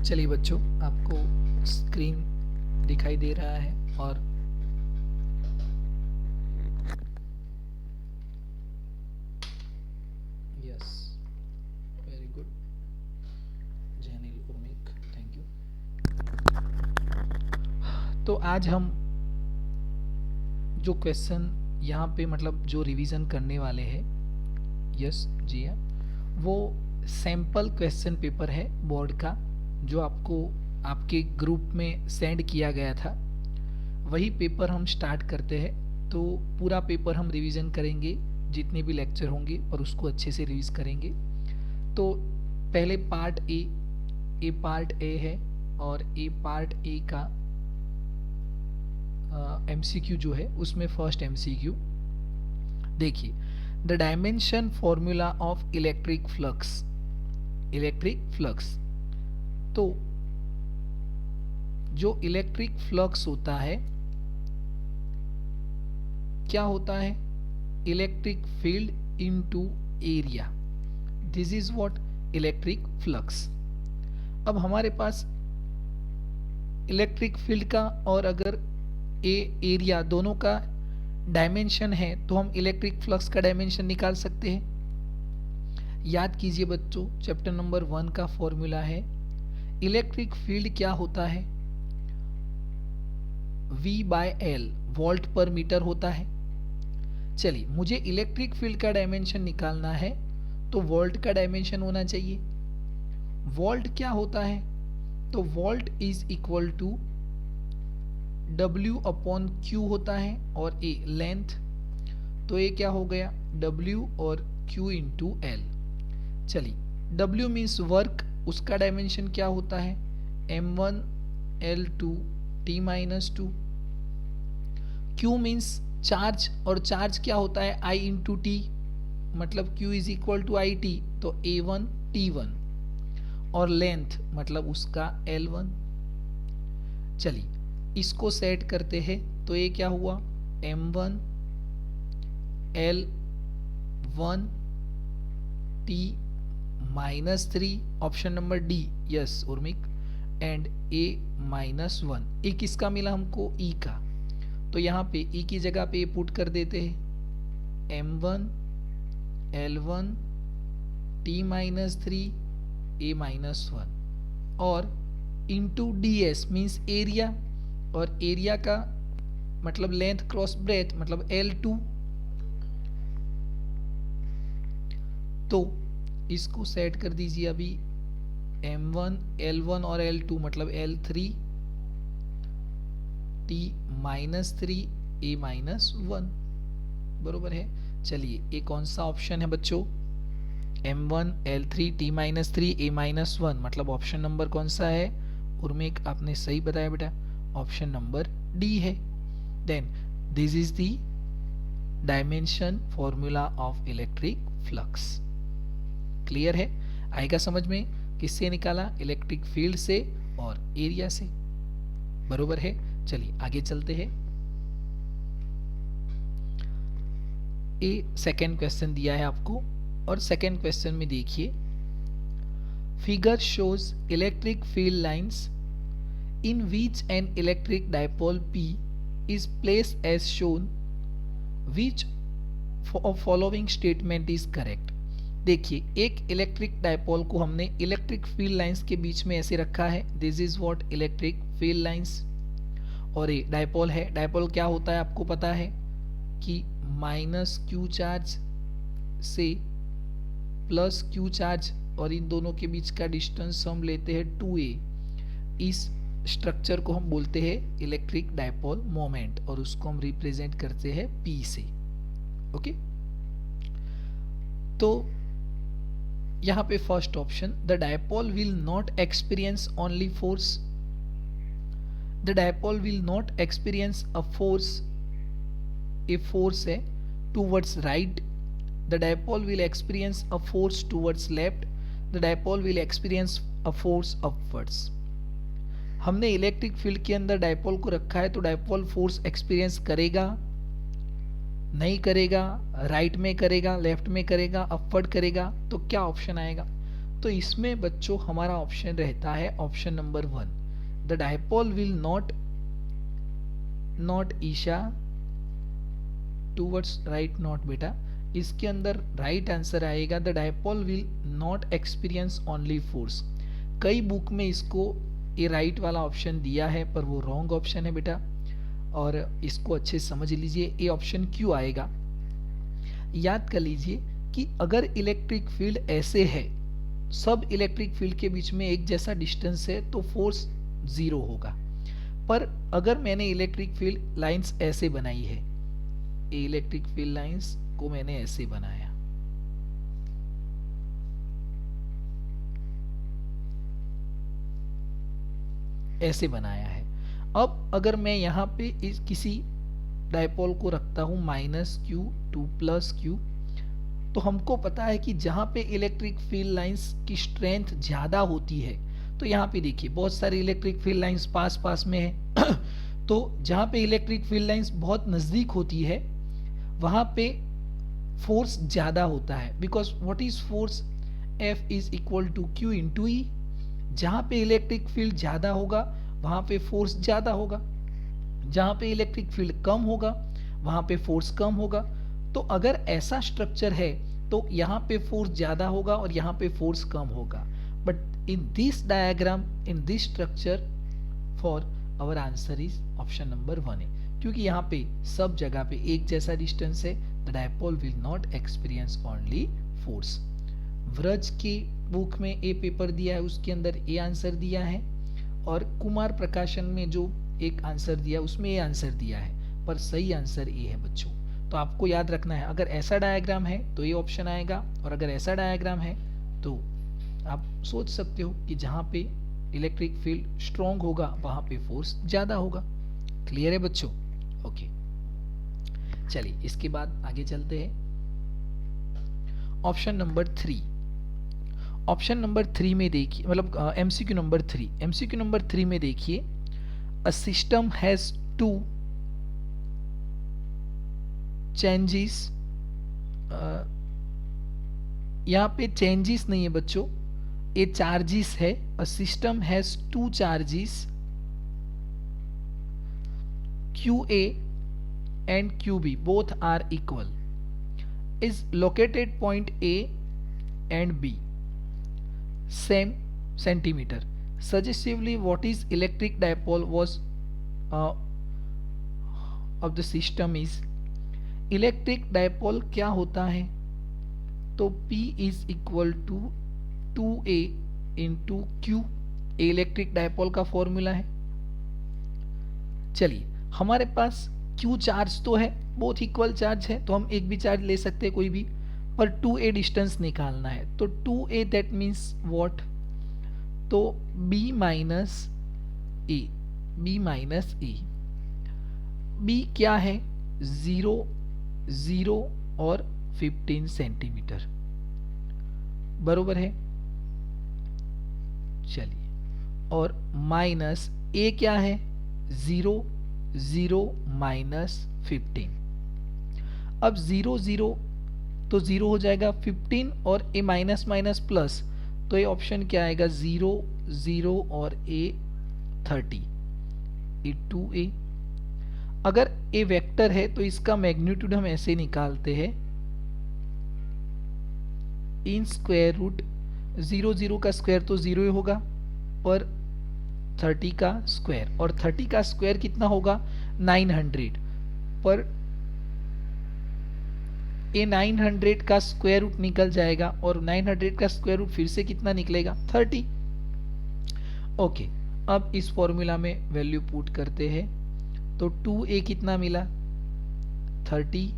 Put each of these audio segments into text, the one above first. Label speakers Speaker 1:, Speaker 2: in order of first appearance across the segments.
Speaker 1: चलिए बच्चों, आपको स्क्रीन दिखाई दे रहा है और yes, very good Jainil Urmik, thank you. तो आज हम जो क्वेश्चन यहाँ पे मतलब जो रिवीजन करने वाले हैं, यस जी हाँ, वो सैम्पल क्वेश्चन पेपर है बोर्ड का, जो आपको आपके ग्रुप में सेंड किया गया था। वही पेपर हम स्टार्ट करते हैं। तो पूरा पेपर हम रिवीजन करेंगे, जितने भी लेक्चर होंगे, और उसको अच्छे से रिवीज करेंगे। तो पहले पार्ट ए पार्ट ए है, और ए पार्ट ए का एमसीक्यू जो है उसमें फर्स्ट एमसीक्यू देखिए, the dimension formula of electric flux. तो जो इलेक्ट्रिक फ्लक्स होता है, क्या होता है? Electric field into area, this is what electric flux. अब हमारे पास इलेक्ट्रिक फील्ड का और अगर एरिया दोनों का डायमेंशन है, तो हम इलेक्ट्रिक फ्लक्स का डायमेंशन निकाल सकते हैं। याद कीजिए बच्चों, चैप्टर नंबर 1 का फॉर्मूला है, इलेक्ट्रिक फील्ड क्या होता है? V/L, वोल्ट पर मीटर होता है। चलिए, मुझे इलेक्ट्रिक फील्ड का डायमेंशन निकालना है, तो वोल्ट का डायमेंशन होना चाहिए। वोल्ट क्या होता है? तो volt is equal to W/Q होता है, और A लेंथ, तो ये क्या हो गया? W और Q इंटू L। चलिए, W मीन्स वर्क, उसका डायमेंशन क्या होता है? M1 L2 T-2। Q means charge, और चार्ज क्या होता है? I इंटू T, मतलब Q is equal to IT, तो A1 T1, और लेंथ मतलब उसका L1। चलिए, इसको सेट करते हैं, तो ये क्या हुआ? M1 L1 T-3, option number D, yes Urmik, and A-1। ए किसका मिला हमको? E का। तो यहाँ पे E की जगह पे पुट कर देते हैं, M1 L1 T-3 A-1, और इंटू DS मीन्स एरिया, और एरिया का मतलब लेंथ क्रॉस ब्रेथ मतलब L2। तो इसको सेट कर दीजिए अभी, M1 L1 और L2 मतलब L3 T-3 A-1, बरोबर है। चलिए, ये कौन सा ऑप्शन है बच्चों? M1 L3 T-3 A-1, मतलब ऑप्शन नंबर कौन सा है? उर्मिक, आपने सही बताया बेटा, ऑप्शन नंबर डी है। Then this is the dimension formula of electric flux. Clear है? आएगा समझ में? किससे निकाला? इलेक्ट्रिक फील्ड से और एरिया से, बरोबर है। चलिए आगे चलते हैं। ए सेकेंड क्वेश्चन दिया है आपको, और सेकेंड क्वेश्चन में देखिए, figure shows electric field lines in which an electric dipole P is placed as shown, which of following statement is correct। देखिए, एक इलेक्ट्रिक डायपोल को हमने इलेक्ट्रिक फील्ड लाइंस के बीच में ऐसे रखा है, this is what electric field lines. और ये डायपोल है। डायपोल क्या होता है आपको पता है कि -Q चार्ज से +Q चार्ज, और इन दोनों के बीच का डिस्टेंस हम लेते हैं 2a। इस स्ट्रक्चर को हम बोलते हैं इलेक्ट्रिक डायपोल मोमेंट, और उसको हम रिप्रेजेंट करते हैं P से। ओके, तो यहाँ पे first option, the dipole will not experience only force. The dipole will not experience a force, a force है towards right, the dipole will experience a force towards left, the dipole will experience a force upwards. हमने electric field के अंदर dipole को रखा है, तो dipole force experience करेगा, नहीं करेगा, राइट में करेगा, लेफ्ट में करेगा, अपवर्ड करेगा, तो क्या ऑप्शन आएगा? तो इसमें बच्चों हमारा ऑप्शन रहता है option number 1, the dipole will not ईशा टूवर्ड्स राइट नॉट बेटा, इसके अंदर राइट आंसर आएगा the dipole will not experience only force. कई बुक में इसको ये राइट वाला ऑप्शन दिया है पर वो रॉन्ग ऑप्शन है बेटा, और इसको अच्छे समझ लीजिए ये ऑप्शन क्यों आएगा। याद कर लीजिए कि अगर इलेक्ट्रिक फील्ड ऐसे है, सब इलेक्ट्रिक फील्ड के बीच में एक जैसा डिस्टेंस है तो फोर्स 0 होगा। पर अगर मैंने इलेक्ट्रिक फील्ड लाइंस ऐसे बनाई है, इलेक्ट्रिक फील्ड लाइंस को मैंने ऐसे बनाया, ऐसे बनाया है। अब अगर मैं यहाँ पे किसी डायपोल को रखता हूँ -q टू +q, तो हमको पता है कि जहाँ पे इलेक्ट्रिक फील्ड लाइंस की स्ट्रेंथ ज़्यादा होती है, तो यहाँ पे देखिए बहुत सारी इलेक्ट्रिक फील्ड लाइंस पास पास में है तो जहाँ पे इलेक्ट्रिक फील्ड लाइंस बहुत नज़दीक होती है वहाँ पे फोर्स ज़्यादा होता है, because what is force, F is equal to Q into E। जहाँ पे इलेक्ट्रिक फील्ड ज़्यादा होगा वहाँ पे फोर्स ज़्यादा होगा, जहाँ पे इलेक्ट्रिक फील्ड कम होगा वहाँ पे फोर्स कम होगा। तो अगर ऐसा स्ट्रक्चर है तो यहाँ पे फोर्स ज़्यादा होगा और यहाँ पे फोर्स कम होगा। But in this diagram, in this structure, for our answer is option number 1 है, क्योंकि यहाँ पे सब जगह पे एक जैसा डिस्टेंस है। The dipole will not experience only force. Vraj की बुक में ए पेपर दिया है उसके अंदर ए आंसर दिया है, और कुमार प्रकाशन में जो एक आंसर दिया उसमें ए आंसर दिया है, पर सही आंसर ए है बच्चों। तो आपको याद रखना है, अगर ऐसा डायग्राम है तो ये ऑप्शन आएगा, और अगर ऐसा डायग्राम है तो आप सोच सकते हो कि जहाँ पे इलेक्ट्रिक फील्ड स्ट्रॉन्ग होगा वहाँ पे फोर्स ज़्यादा होगा। क्लियर है बच्चों? ओके, चलिए इसके बाद आगे चलते हैं। ऑप्शन नंबर 3, ऑप्शन नंबर 3 में देखिए, मतलब एमसीक्यू नंबर 3, एमसीक्यू नंबर 3 में देखिए, अ सिस्टम हैज 2 चेंजेस, यहाँ पे चेंजेस नहीं है बच्चों, ये चार्जेस है। A system has 2 charges QA and QB both are equal, is located point A and B same centimeter. Suggestively, what is electric dipole was of the system is, electric dipole क्या होता है, तो P is equal to 2A into Q, electric dipole का formula है। चलिए हमारे पास Q charge तो है, बोथ इक्वल चार्ज है, तो हम एक भी चार्ज ले सकते हैं कोई भी, पर 2A डिस्टेंस निकालना है, तो 2A दैट मीन्स व्हाट, तो B माइनस ए, B माइनस ए। B क्या है, 0, 0 और 15 सेंटीमीटर, बरोबर है। चलिए, और माइनस ए क्या है, 0, 0 माइनस 15। अब 0, 0 तो 0 हो जाएगा, 15 और ए माइनस माइनस प्लस, तो ये ऑप्शन क्या आएगा, 0, 0 और ए 30, ए 2A। अगर ए वेक्टर है तो इसका मैग्नीट्यूड हम ऐसे निकालते हैं, इन स्क्वायर रूट 0, 0 का स्क्वायर तो 0 ही होगा, पर 30 का स्क्वायर, और 30 का स्क्वायर कितना होगा, 900, पर ये 900 का स्क्वायर रूट निकल जाएगा, और 900 का स्क्वायर रूट फिर से कितना निकलेगा, 30। ओके, अब इस फॉर्मूला में वैल्यू पुट करते हैं, तो 2A कितना मिला, 30,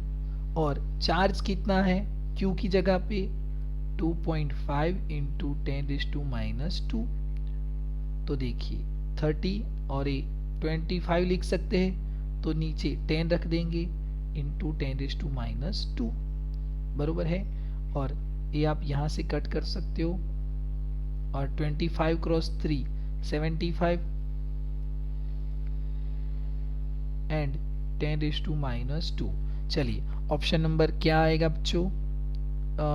Speaker 1: और चार्ज कितना है Q की जगह पे 2.5 इंटू 10⁻²। तो देखिए 30 और ये 25 लिख सकते हैं, तो नीचे 10 रख देंगे इंटू 10⁻², बरोबर है। और ये आप यहाँ से कट कर सकते हो, और 25 क्रॉस 3 75 एंड 10⁻²। चलिए ऑप्शन नंबर क्या आएगा बच्चों,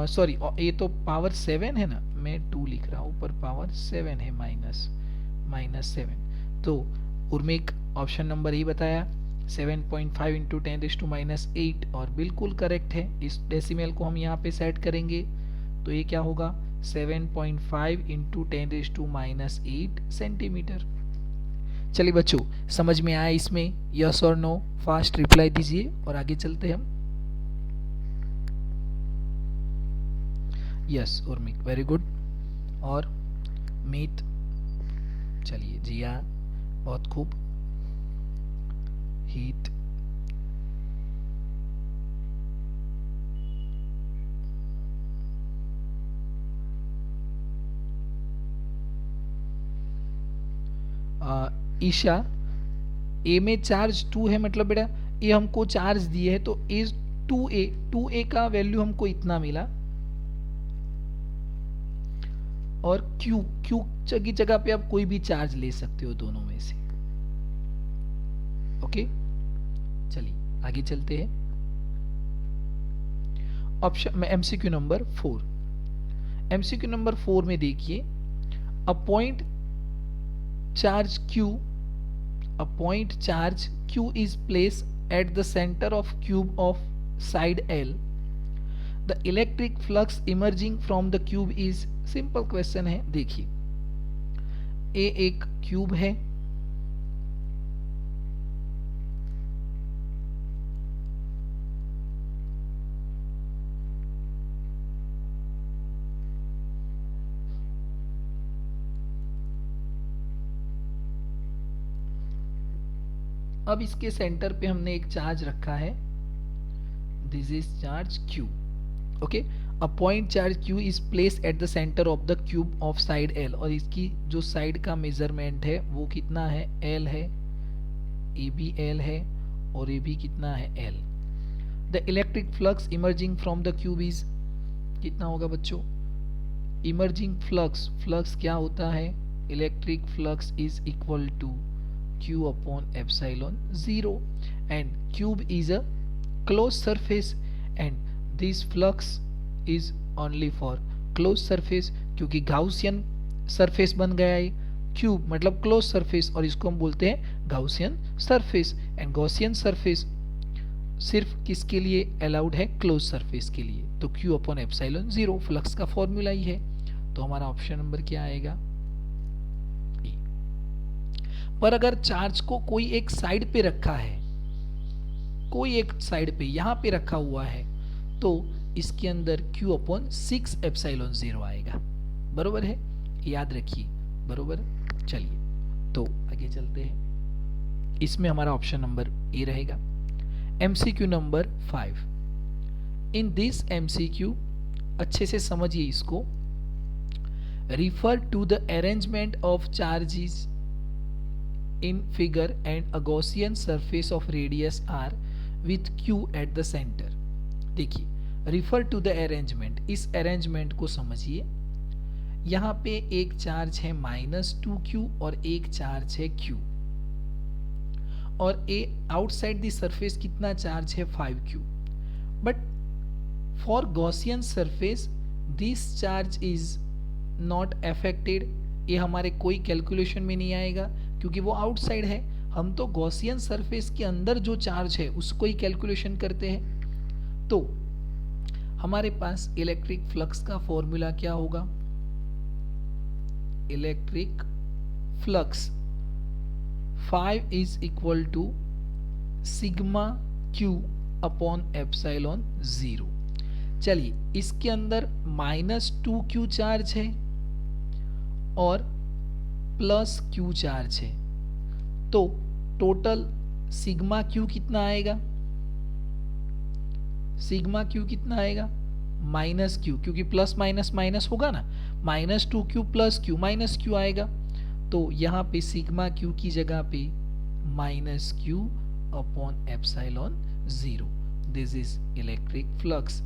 Speaker 1: सॉरी ये तो पावर 7 है ना, मैं 2 लिख रहा हूँ, पर पावर 7 है, -7। तो उर्मिक ऑप्शन नंबर ई बताया 7.5 इंटू 10⁻⁸ और बिल्कुल करेक्ट है। इस डेसिमल को हम यहाँ पे सेट करेंगे तो ये क्या होगा 7.5 इंटू 10⁻⁸ सेंटीमीटर। चलिए बच्चों, समझ में आया इसमें? यस और नो फास्ट रिप्लाई दीजिए और आगे चलते हैं हम। Yes Urmik, very good. और मीत, चलिए जिया, बहुत खूब। हीत, ईशा, ए में चार्ज 2 है, मतलब बेटा ये हमको चार्ज दिए है तो ए 2a का वैल्यू हमको इतना मिला, और Q की जगह पे आप कोई भी चार्ज ले सकते हो दोनों में से। ओके, चलिए आगे चलते हैं। ऑप्शन में MCQ नंबर 4, MCQ नंबर 4 में देखिए, a point charge Q is placed at the center of cube of side L. The electric flux emerging from the cube is, simple question है। देखिए ए एक क्यूब है, अब इसके सेंटर पे हमने एक चार्ज रखा है, this is charge Q। Okay, a point charge Q is place at the centre of the cube of side L, और इसकी जो साइड का मेजरमेंट है वो कितना है, L है, ए बी L है, और ये भी कितना है, L। The electric flux emerging from the cube is, कितना होगा बच्चों, इमर्जिंग फ्लक्स क्या होता है, electric flux is equal to Q upon epsilon 0, and cube is a closed surface and this flux is only for closed surface, क्योंकि Gaussian surface बन गया है क्यूब, मतलब क्लोज सरफेस, और इसको हम बोलते हैं Gaussian surface. And Gaussian surface सिर्फ किसके लिए अलाउड है, क्लोज सरफेस के लिए। तो Q अपॉन एप्सिलॉन 0 फ्लक्स का फॉर्मूला ही है, तो हमारा ऑप्शन नंबर क्या आएगा। पर अगर चार्ज को कोई एक साइड पे रखा है, कोई एक साइड पे यहाँ पे रखा हुआ है, तो इसके अंदर Q अपॉन 6 एप्सिलॉन 0 आएगा। बरोबर है, याद रखिए, बरोबर। चलिए तो आगे चलते हैं, इसमें हमारा ऑप्शन नंबर ए रहेगा। MCQ number 5, in this MCQ, अच्छे से समझिए इसको, refer to the arrangement of charges in figure and a Gaussian surface of radius r with Q at the center। देखिए, refer to the arrangement, इस arrangement को समझिए। यहाँ पे एक चार्ज है -2Q और एक चार्ज है Q, और ए आउटसाइड द सरफेस कितना चार्ज है, 5Q। But for Gaussian surface this charge is not affected, ये हमारे कोई कैलकुलेशन में नहीं आएगा क्योंकि वो आउटसाइड है। हम तो गॉसियन सरफेस के अंदर जो चार्ज है उसको ही कैलकुलेशन करते हैं। तो हमारे पास इलेक्ट्रिक फ्लक्स का फॉर्मूला क्या होगा, electric flux 5 is equal to sigma Q upon epsilon 0। चलिए, इसके अंदर -2Q चार्ज है और +Q चार्ज है, तो टोटल सिग्मा Q कितना आएगा, सिग्मा Q कितना आएगा, -Q, क्योंकि प्लस माइनस माइनस होगा ना, -2Q + Q -Q आएगा, तो यहाँ पे सिग्मा Q की जगह पे -Q upon epsilon 0। This is electric flux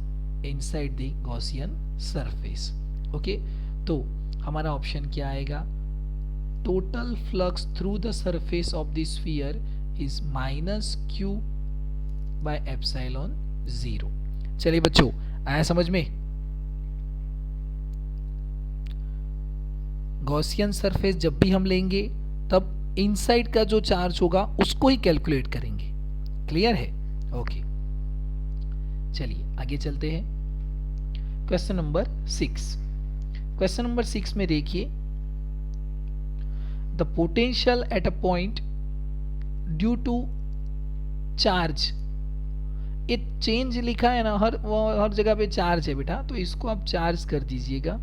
Speaker 1: inside the Gaussian surface. Okay, तो हमारा ऑप्शन क्या आएगा, total flux through the surface of the sphere is -Q by epsilon 0। चलिए बच्चों, आया समझ में? गॉसियन सरफेस जब भी हम लेंगे तब इनसाइड का जो चार्ज होगा उसको ही कैलकुलेट करेंगे। क्लियर है? ओके, चलिए आगे चलते हैं। Question number 6। क्वेश्चन नंबर 6 में देखिए, the potential at a point due to charge, ये चेंज लिखा है ना, हर जगह पे चार्ज है बेटा, तो इसको आप चार्ज कर दीजिएगा,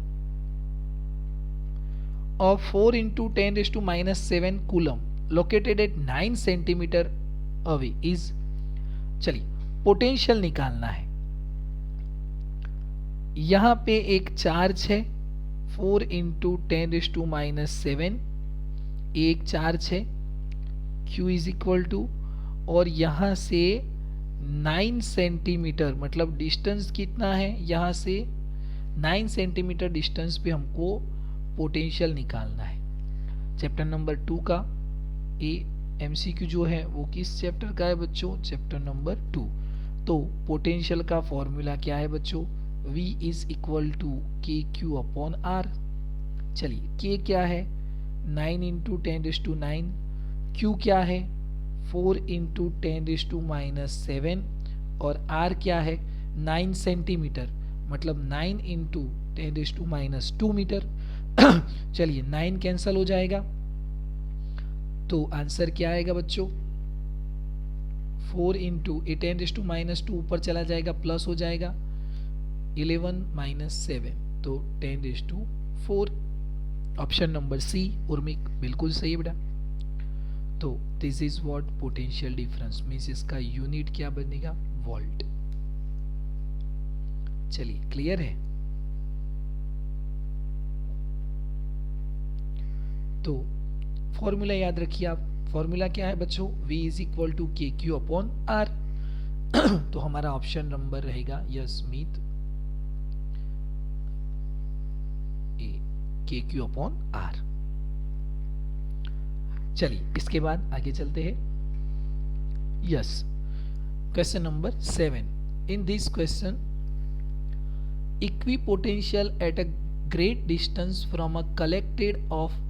Speaker 1: of 4 into 10 raised to minus 7 coulomb located at 9 centimetre away is, चलिए पोटेंशियल निकालना है। यहां पे एक चार्ज है 4 into 10 raised to minus 7, एक चार्ज है Q इज इक्वल टू, और यहां से 9 सेंटीमीटर, मतलब डिस्टेंस कितना है, यहां से 9 सेंटीमीटर डिस्टेंस पे हमको पोटेंशियल निकालना है। चैप्टर नंबर 2 का ए एमसीक्यू जो है वो किस चैप्टर का है बच्चों? Chapter number 2। तो पोटेंशियल का फॉर्मूला क्या है बच्चों? V इज इक्वल टू के क्यू अपॉन आर। चलिए K क्या है? 9 इंटू 10⁻⁹। Q क्या है? 4 इंटू 10⁻⁻⁷। और R क्या है? 9 सेंटीमीटर, मतलब 9 इंटू 10⁻² मीटर। चलिए 9 कैंसल हो जाएगा, तो आंसर क्या आएगा बच्चों? 4 इंटू 10⁻² ऊपर चला जाएगा, प्लस हो जाएगा 11 - 7, तो 10⁻4। ऑप्शन नंबर सी उर्मिक बिल्कुल सही बेटा। तो this is what potential difference means, इसका यूनिट क्या बनेगा? वोल्ट। चलिए क्लियर है? तो फॉर्मूला याद रखिए आप। फॉर्मूला क्या है बच्चों? V इज इक्वल टू के क्यू अपॉन आर। तो हमारा ऑप्शन नंबर रहेगा यस मीत ए, के क्यू अपॉन आर। चलिए इसके बाद आगे चलते हैं। Yes, question number 7। In this question, equipotential at a great distance from a collected of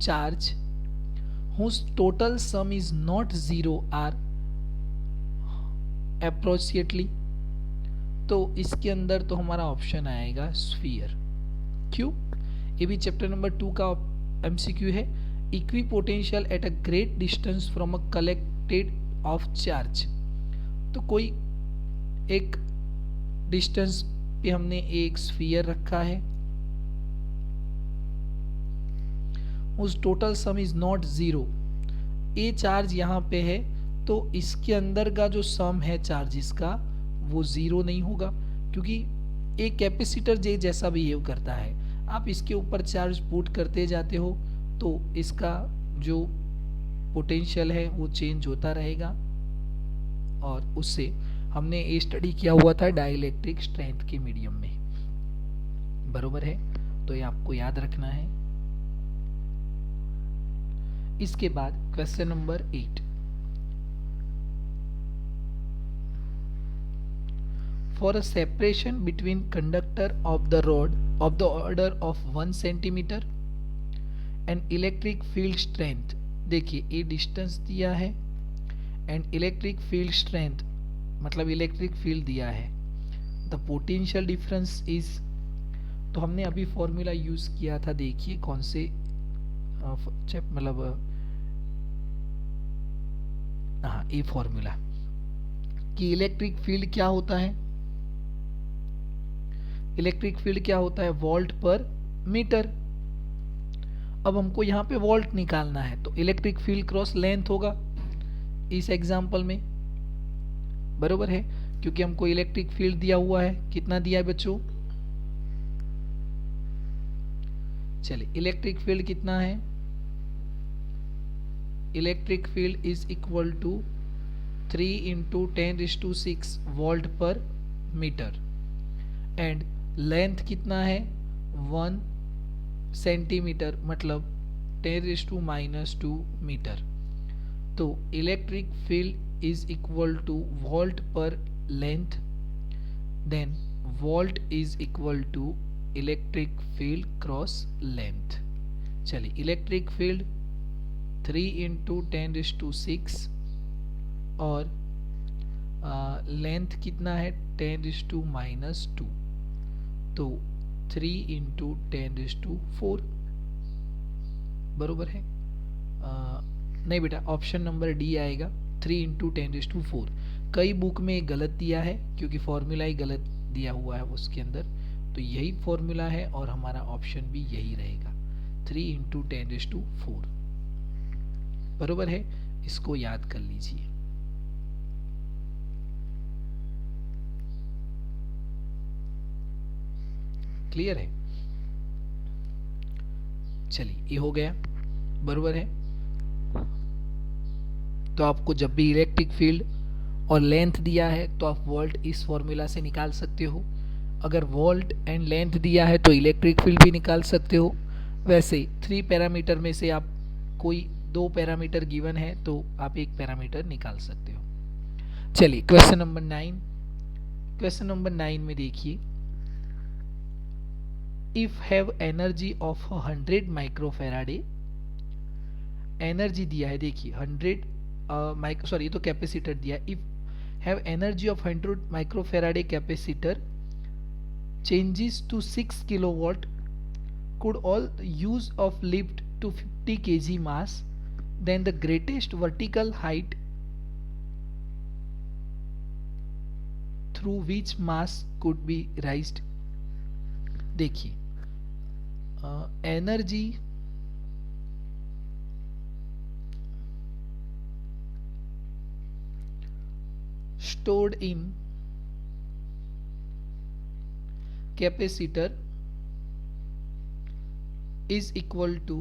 Speaker 1: charge whose total sum is not zero are approximately, तो इसके अंदर तो हमारा ऑप्शन आएगा स्फीयर। क्यों? ये भी चैप्टर नंबर 2 का एमसीक्यू है। Equipotential at a great distance from a collected of charge, तो कोई एक डिस्टेंस पे हमने एक स्फीयर रखा है, उस total sum is not zero. A charge यहाँ पे है, तो इसके अंदर का जो सम है चार्जेस का वो जीरो नहीं होगा, क्योंकि एक कैपेसिटर जैसा बिहेव करता है। आप इसके ऊपर चार्ज पुट करते जाते हो तो इसका जो पोटेंशियल है वो चेंज होता रहेगा, और उससे हमने ये स्टडी किया हुआ था डाइलेक्ट्रिक स्ट्रेंथ के मीडियम में। बरोबर है? तो ये आपको याद रखना है। इसके बाद question number 8। For a separation between conductor of the rod of the order of 1 centimetre and electric field strength, देखिए ये डिस्टेंस दिया है एंड इलेक्ट्रिक फील्ड स्ट्रेंथ मतलब इलेक्ट्रिक फील्ड दिया है। द पोटेंशियल डिफरेंस इज, तो हमने अभी फॉर्मूला यूज किया था, देखिए कौन से मतलब हाँ ये फॉर्मूला कि इलेक्ट्रिक फील्ड क्या होता है? इलेक्ट्रिक फील्ड क्या होता है? Volt per metre. अब हमको यहाँ पे वोल्ट निकालना है, तो इलेक्ट्रिक फील्ड क्रॉस लेंथ होगा इस एग्जांपल में। बरोबर है? क्योंकि हमको इलेक्ट्रिक फील्ड दिया हुआ है, कितना दिया है बच्चों? चलिए इलेक्ट्रिक फील्ड कितना है? Electric field is equal to 3 into 10⁶ volt per metre, and length कितना है? 1 सेंटीमीटर, मतलब 10⁻² मीटर। तो electric field is equal to volt per length, then volt is equal to electric field cross length. चलिए, electric field 3 × 10⁶, और length कितना है 10⁻², तो 3 × 10⁴ बरोबर है। नहीं बेटा, ऑप्शन नंबर डी आएगा, 3 × 10⁴। कई बुक में गलत दिया है क्योंकि फॉर्मूला ही गलत दिया हुआ है उसके अंदर, तो यही फॉर्मूला है और हमारा ऑप्शन भी यही रहेगा, 3 × 10⁴ बरोबर है। इसको याद कर लीजिए। क्लियर है? चलिए, ये हो गया, बरोबर है। तो आपको जब भी इलेक्ट्रिक फील्ड और लेंथ दिया है तो आप वोल्ट इस फॉर्मूला से निकाल सकते हो। अगर वोल्ट एंड लेंथ दिया है तो इलेक्ट्रिक फील्ड भी निकाल सकते हो। वैसे 3 पैरामीटर में से आप कोई 2 पैरामीटर गिवन है तो आप 1 पैरामीटर निकाल सकते हो। चलिए, क्वेश्चन नंबर 9। क्वेश्चन नंबर 9 में देखिए, if have energy of 100 microfarad, energy दिया है, देखिए 100 सॉरी ये तो कैपेसिटर दिया है। If have energy of 100 microfarad capacitor changes to 6 kilowatt, could all use of lift to 50 kg mass, then the greatest vertical height through which mass could be raised। देखिए, energy stored in capacitor is equal to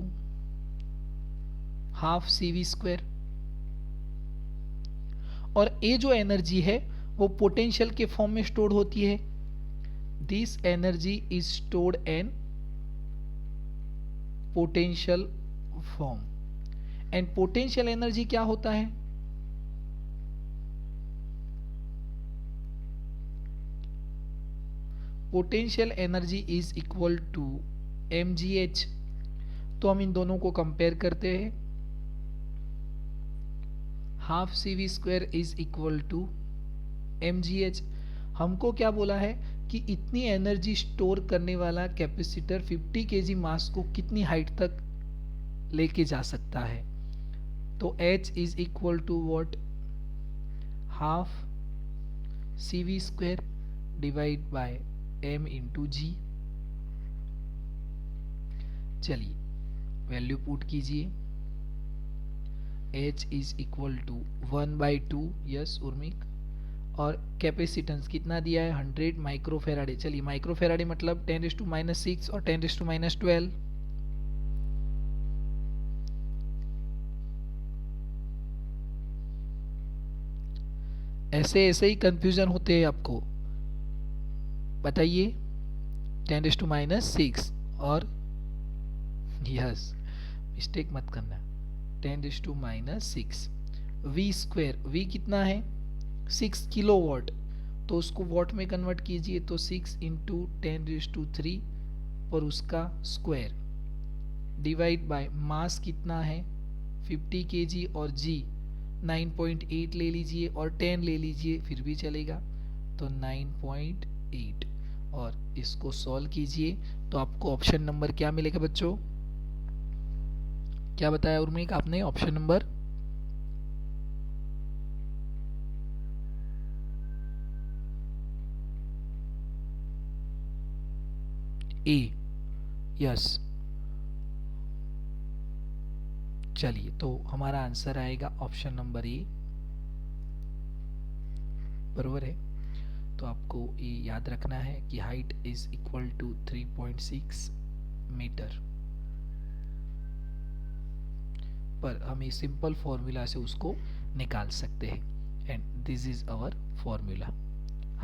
Speaker 1: half CV², और ये जो energy है वो potential के form में store होती है। This energy is stored in potential form, and potential energy क्या होता है? Potential energy is equal to mgh। तो हम इन दोनों को कंपेयर करते हैं। Half CV² is equal to mgh। हमको क्या बोला है कि इतनी एनर्जी स्टोर करने वाला कैपेसिटर 50 kg मास को कितनी हाइट तक लेके जा सकता है। तो h is equal to what, half CV² divide by m into g. चलिए, वैल्यू पुट कीजिए। h is equal to 1/2, yes Urmik, और कैपेसिटेंस कितना दिया है 100 माइक्रोफेराडे। चलिए, माइक्रोफेराडे मतलब 10⁻⁶ और 10⁻12। ऐसे ऐसे ही कंफ्यूजन होते हैं आपको, बताइए। 10⁻⁶ और यस, मिस्टेक मत करना, 10⁻⁶। V², V कितना है 6 किलोवाट, तो उसको वॉट में कन्वर्ट कीजिए, तो 6 × 10⁻³ और उसका स्क्वायर डिवाइड बाय मास कितना है 50 kg, और G 9.8 ले लीजिए और 10 ले लीजिए फिर भी चलेगा, तो 9.8, और इसको सॉल्व कीजिए तो आपको ऑप्शन नंबर क्या मिलेगा बच्चों? क्या बताया उर्मिक आपने? Option number A, yes. चलिए, तो हमारा आंसर आएगा ऑप्शन नंबर ए, बरोबर है। तो आपको ये याद रखना है कि height is equal to 3.6 metre, पर हम ये सिंपल फॉर्मूला से उसको निकाल सकते हैं, and this is our formula.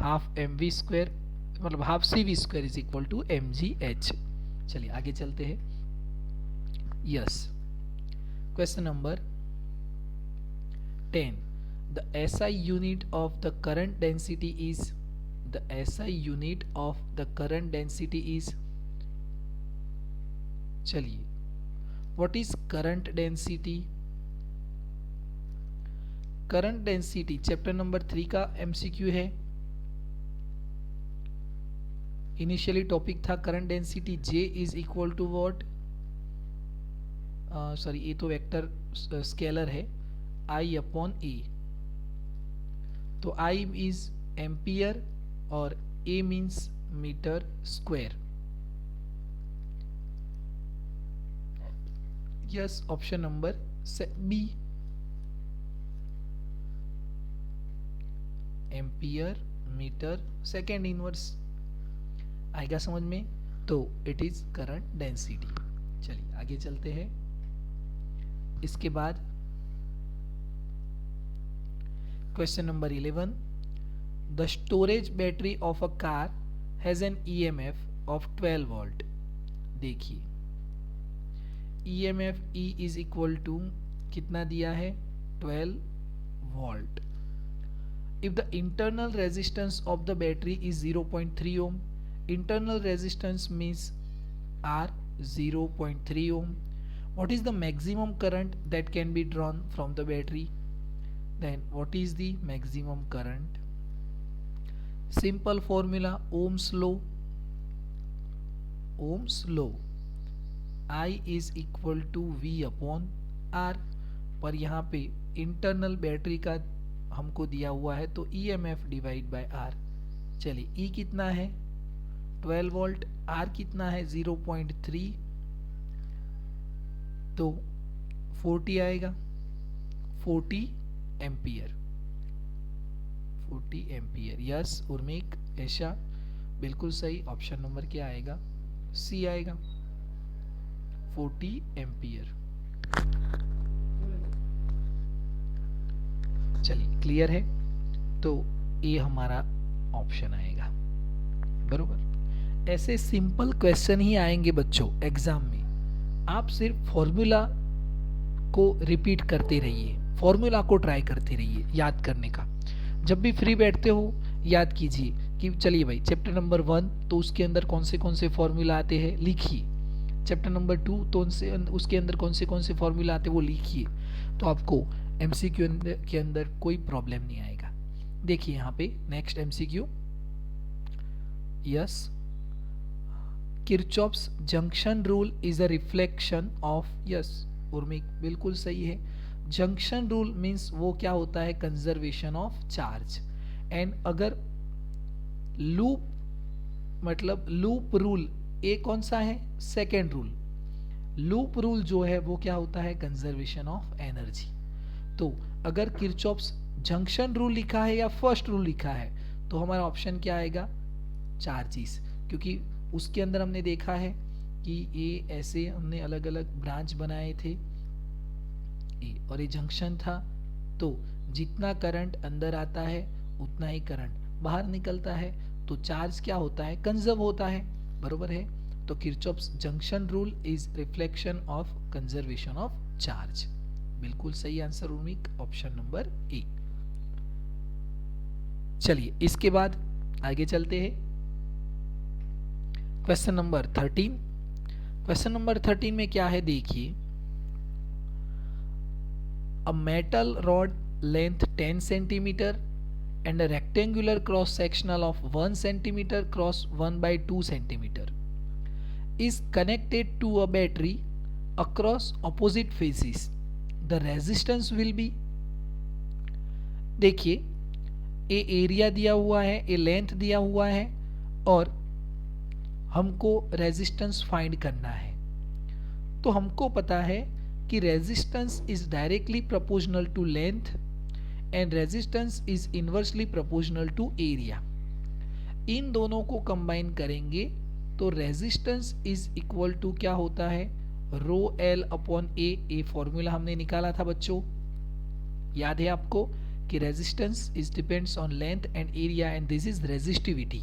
Speaker 1: Half mv² मतलब half CV² is equal to mgh। चलिए आगे चलते हैं। Yes, question number 10, the SI unit of the current density is, the SI unit of the current density is, चलिए what is current density? Current density chapter number 3 का MCQ है। Initially topic था current density, J is equal to what, sorry ये तो vector scalar है, I upon A। तो I is ampere और A means metre square. Yes, option number B, ampere metre second inverse आएगा समझ में, तो इट इज करंट डेंसिटी। चलिए आगे चलते हैं। इसके बाद question number 11, the storage battery of a car has an EMF of 12 volt. देखिए EMF E is equal to कितना दिया है, 12 volt. If the internal resistance of the battery is 0.3 ohm, internal resistance means R 0.3 ohm. What is the maximum current that can be drawn from the battery? Then what is the maximum current? Simple formula, Ohm's law. Ohm's law, I is equal to V upon R। पर यहाँ पे internal battery का हमको दिया हुआ है तो EMF divide by R। चलिए E कितना है 12 वोल्ट, R कितना है 0.3, तो 40 आएगा, 40 एम्पियर, 40 एम्पियर। यस उर्मिक, ऐसा बिल्कुल सही। ऑप्शन नंबर क्या आएगा, सी आएगा, 40 एम्पियर। चलिए क्लियर है, तो ये हमारा ऑप्शन आएगा बरोबर। ऐसे सिंपल क्वेश्चन ही आएंगे बच्चों एग्जाम में। आप सिर्फ फॉर्मूला को रिपीट करते रहिए, फॉर्मूला को ट्राई करते रहिए याद करने का। जब भी फ्री बैठते हो याद कीजिए कि चलिए भाई चैप्टर नंबर 1 तो उसके अंदर कौन से फॉर्मूला आते हैं लिखिए, चैप्टर नंबर 2 तो उसके अंदर कौन से फॉर्मूला आते हैं वो लिखिए, तो आपको एमसीक्यू के अंदर कोई प्रॉब्लम नहीं आएगा। देखिए यहाँ पे next MCQ, yes, Kirchhoff's junction rule is a reflection of, yes Urmik बिल्कुल सही है। जंक्शन रूल मीन्स वो क्या होता है, कंजर्वेशन ऑफ चार्ज। एंड अगर लूप मतलब लूप रूल, ए कौन सा है, सेकेंड रूल। लूप रूल जो है वो क्या होता है, कंजर्वेशन ऑफ एनर्जी। तो अगर किरचॉफ्स जंक्शन रूल लिखा है या फर्स्ट रूल लिखा है तो हमारा ऑप्शन क्या आएगा, चार्जेस, क्योंकि उसके अंदर हमने देखा है कि ये ऐसे हमने अलग अलग ब्रांच बनाए थे और ये जंक्शन था, तो जितना करंट अंदर आता है उतना ही करंट बाहर निकलता है, तो चार्ज क्या होता है, कंजर्व होता है, बरोबर है। तो Kirchhoff's junction rule is reflection of conservation of charge, बिल्कुल सही आंसर उर्मिक, ऑप्शन नंबर ए। चलिए इसके बाद आगे चलते हैं। Question number 13। क्वेश्चन नंबर 13 में क्या है देखिए, a metal rod length 10 centimetre and a rectangular cross sectional of 1 centimetre cross 1/2 centimetre is connected to a battery across opposite phases. The resistance will be, देखिए ये एरिया दिया हुआ है, ये लेंथ दिया हुआ है और हमको रेजिस्टेंस फाइंड करना है। तो हमको पता है कि resistance is directly proportional to length and resistance is inversely proportional to area. इन दोनों को कंबाइन करेंगे तो रेजिस्टेंस इज इक्वल टू क्या होता है, rho L upon a formula हमने निकाला था बच्चों, याद है आपको कि resistance is depends on length and area and this is resistivity.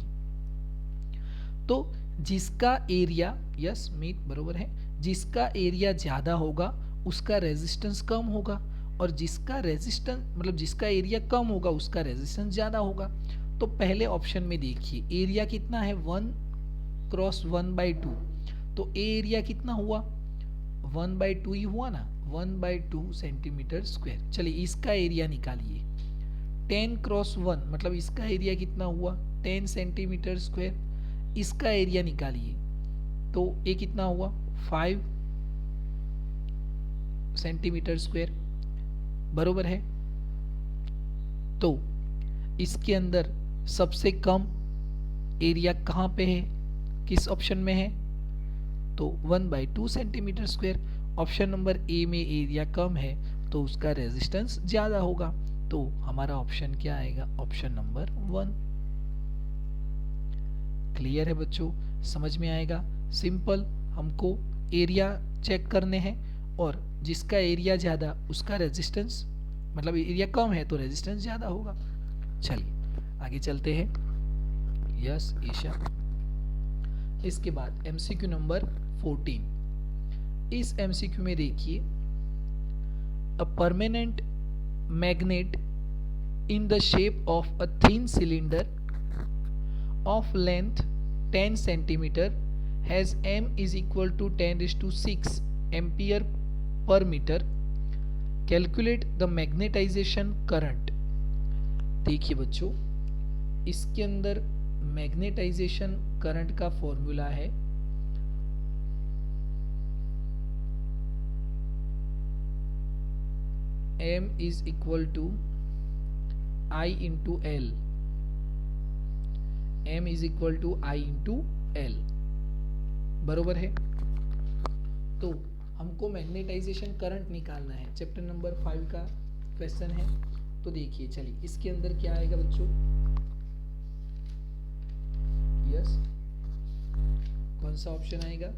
Speaker 1: तो जिसका एरिया, यस मीट बरोबर है, जिसका एरिया ज्यादा होगा उसका रेजिस्टेंस कम होगा और जिसका रेजिस्टेंस मतलब जिसका एरिया कम होगा उसका रेजिस्टेंस ज्यादा होगा। तो पहले ऑप्शन में देखिए एरिया कितना है 1 क्रॉस 1/2, तो एरिया कितना हुआ 1/2 ही हुआ ना, 1/2 सेंटीमीटर स्क्वायर। चलिए इसका एरिया निकालिए। 10 क्रॉस 1 मतलब इसका एरिया कितना हुआ, 10 सेंटीमीटर स्क्वायर। इसका एरिया निकालिए तो ये कितना हुआ, 5 सेंटीमीटर स्क्वायर, बरोबर है। तो इसके अंदर सबसे कम एरिया कहाँ पे है, किस ऑप्शन में है, तो 1/2 centimetre square. Option number A में एरिया कम है तो उसका रेजिस्टेंस ज़्यादा होगा, तो हमारा ऑप्शन क्या आएगा, ऑप्शन नंबर 1। क्लियर है बच्चों, समझ में आएगा। सिंपल, हमको एरिया चेक करने हैं और जिसका एरिया ज़्यादा उसका रेजिस्टेंस, मतलब एरिया कम है तो रेजिस्टेंस ज़्यादा होगा। चलिए आगे चलते हैं। यस ईशा। इसके बाद एमसीक्यू नंबर 14। इस एमसीक्यू में देखिए, a permanent magnet in the shape of a thin cylinder of length 10 centimeter has m is equal to 10⁶ ampere per meter. Calculate the magnetization current. देखिए बच्चों, इसके अंदर मैग्नेटाइजेशन करंट का फॉर्मूला है m is equal to I into L, m is equal to I into L, बरोबर है। तो हमको मैग्नेटाइजेशन करंट निकालना है, चैप्टर नंबर 5 का क्वेश्चन है। तो देखिए चलिए इसके अंदर क्या आएगा बच्चों, यस कौन सा ऑप्शन आएगा,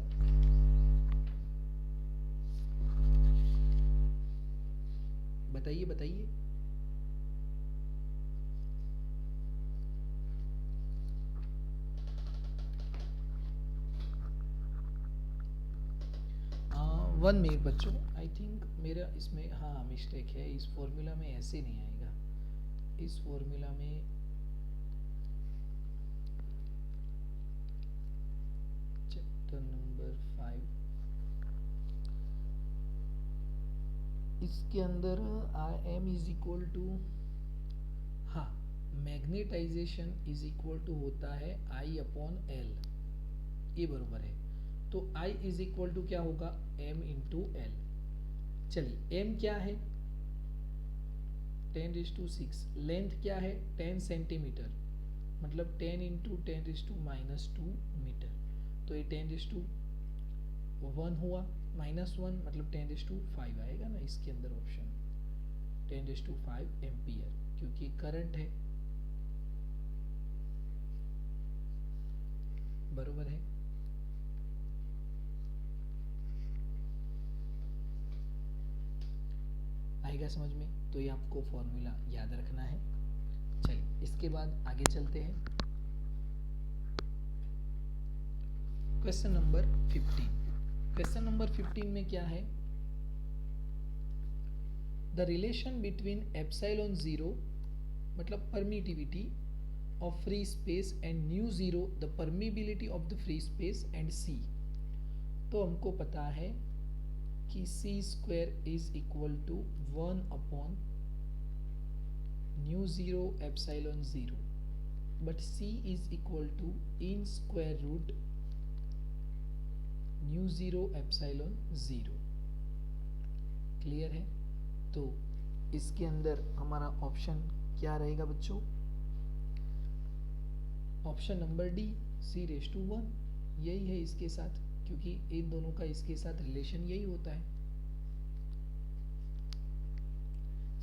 Speaker 1: बताइए बताइए। वन मिनट बच्चों, आई थिंक मेरा इसमें हाँ मिस्टेक है, इस फॉर्मूला में ऐसे नहीं आएगा, इस फॉर्मूला में चैप्टर नंबर 5 इसके अंदर I M is equal to, हाँ मैग्नेटाइजेशन इज इक्वल टू होता है आई अपॉन एल, ये बरोबर है। तो I इज इक्वल टू क्या होगा, m इंटू एल। चलिए m क्या है, 10⁶, लेंथ क्या है 10 सेंटीमीटर, मतलब 10 इंटू 10⁻² मीटर, तो ये 10⁻1 हुआ, -1 मतलब 10⁵ आएगा ना इसके अंदर ऑप्शन, 10⁵ एम्पियर, क्योंकि करंट है, बरोबर है। आएगा समझ में, तो ये आपको फॉर्मूला याद रखना है। चलिए इसके बाद आगे चलते हैं, क्वेश्चन नंबर 15। क्वेश्चन नंबर 15 में क्या है, द रिलेशन बिटवीन एप्सिलॉन 0 मतलब permittivity of free space and mu 0 the permeability of the free space and c. तो हमको पता है कि c² is equal to 1 upon mu 0 epsilon 0, but c is equal to in square root mu 0 epsilon 0। Clear है, तो इसके अंदर हमारा ऑप्शन क्या रहेगा बच्चों, ऑप्शन नंबर डी c⁻1, यही है इसके साथ, क्योंकि इन दोनों का इसके साथ रिलेशन यही होता है।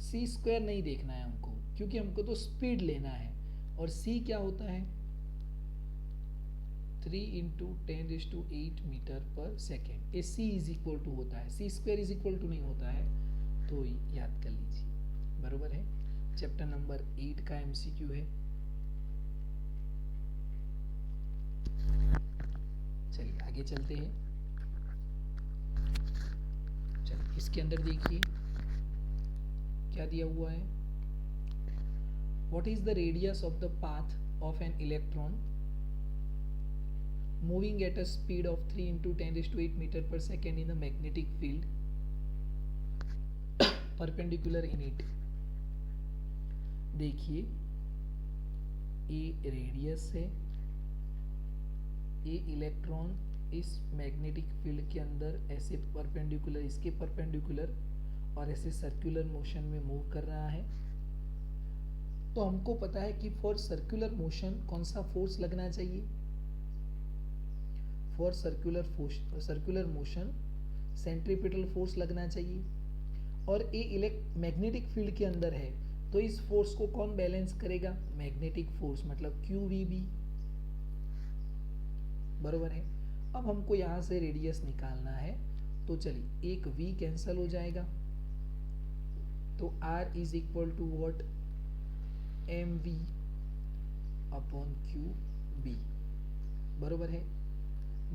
Speaker 1: c² नहीं देखना है हमको, क्योंकि हमको तो स्पीड लेना है, और c क्या होता है 3 इंटू 10⁸ मीटर पर सेकेंड, ये c इज इक्वल टू होता है, c² इज इक्वल टू नहीं होता है, तो याद कर लीजिए, बरोबर है। चैप्टर नंबर 8 का एमसीक्यू है। चलिए आगे चलते हैं। चलिए इसके अंदर देखिए क्या दिया हुआ है, what is the radius of the path of an electron moving at a speed of 3 into 10 raised to 8 meter per second in a magnetic field perpendicular in it. देखिए ए रेडियस है, ए इलेक्ट्रॉन इस मैग्नेटिक फील्ड के अंदर ऐसे perpendicular, इसके perpendicular और ऐसे circular motion में मूव कर रहा है। तो हमको पता है कि फॉर सर्कुलर मोशन कौन सा फोर्स लगना चाहिए। For circular motion centripetal force लगना चाहिए, और ए मैग्नेटिक फील्ड के अंदर है तो इस फोर्स को कौन बैलेंस करेगा? मैग्नेटिक फोर्स, मतलब QVB, बरोबर है। अब हमको यहां से रेडियस निकालना है, तो चलिए एक V कैंसल हो जाएगा, तो R is equal to what? mv upon QB, बरोबर है।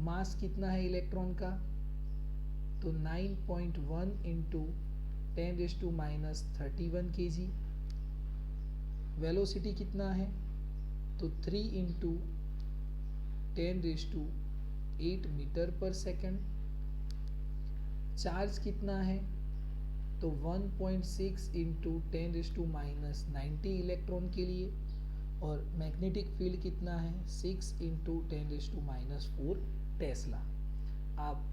Speaker 1: मास कितना है इलेक्ट्रॉन का? तो 9.1 into 10 raise to minus 31 kg। Velocity कितना है? तो 3 into 10 raise to 8 metre per second. Charge कितना है? तो 1.6 into 10 raise to minus 90 electron के लिए, और मैग्नेटिक फील्ड कितना है? 6 into 10 raise to minus 4 tesla. आप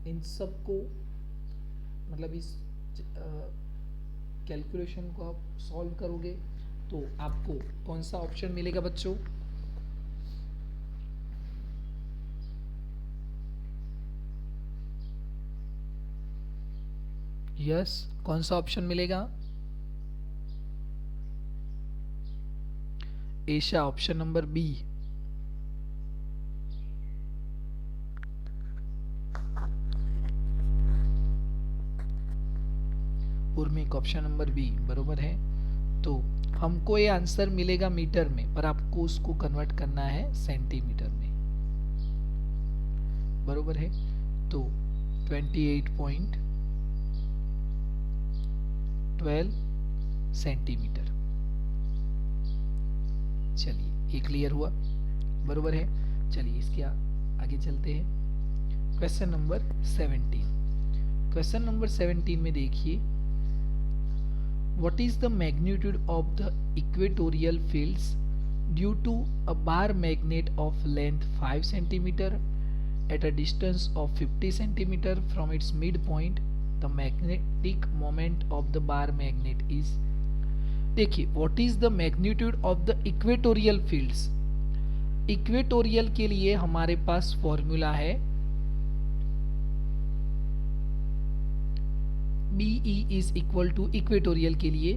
Speaker 1: इन सब को, मतलब इस कैलकुलेशन को आप सॉल्व करोगे तो आपको कौन सा ऑप्शन मिलेगा बच्चों? यस, कौन सा ऑप्शन मिलेगा? एशिया, option number B. Urmik, option number B बरोबर है। तो हमको ये आंसर मिलेगा मीटर में, पर आपको उसको कन्वर्ट करना है सेंटीमीटर में, बरोबर है। तो 28.12 सेंटीमीटर। चलिए ये क्लियर हुआ, बरोबर है। चलिए इसके आगे चलते हैं। Question number 17। क्वेश्चन नंबर 17 में देखिए, what is the magnitude of the equatorial fields due to a bar magnet of length 5 cm at a distance of 50 cm from its midpoint? The magnetic moment of the bar magnet is, देखिए what is the magnitude of the equatorial fields। Equatorial के लिए हमारे पास formula है BE is equal to, equatorial के लिए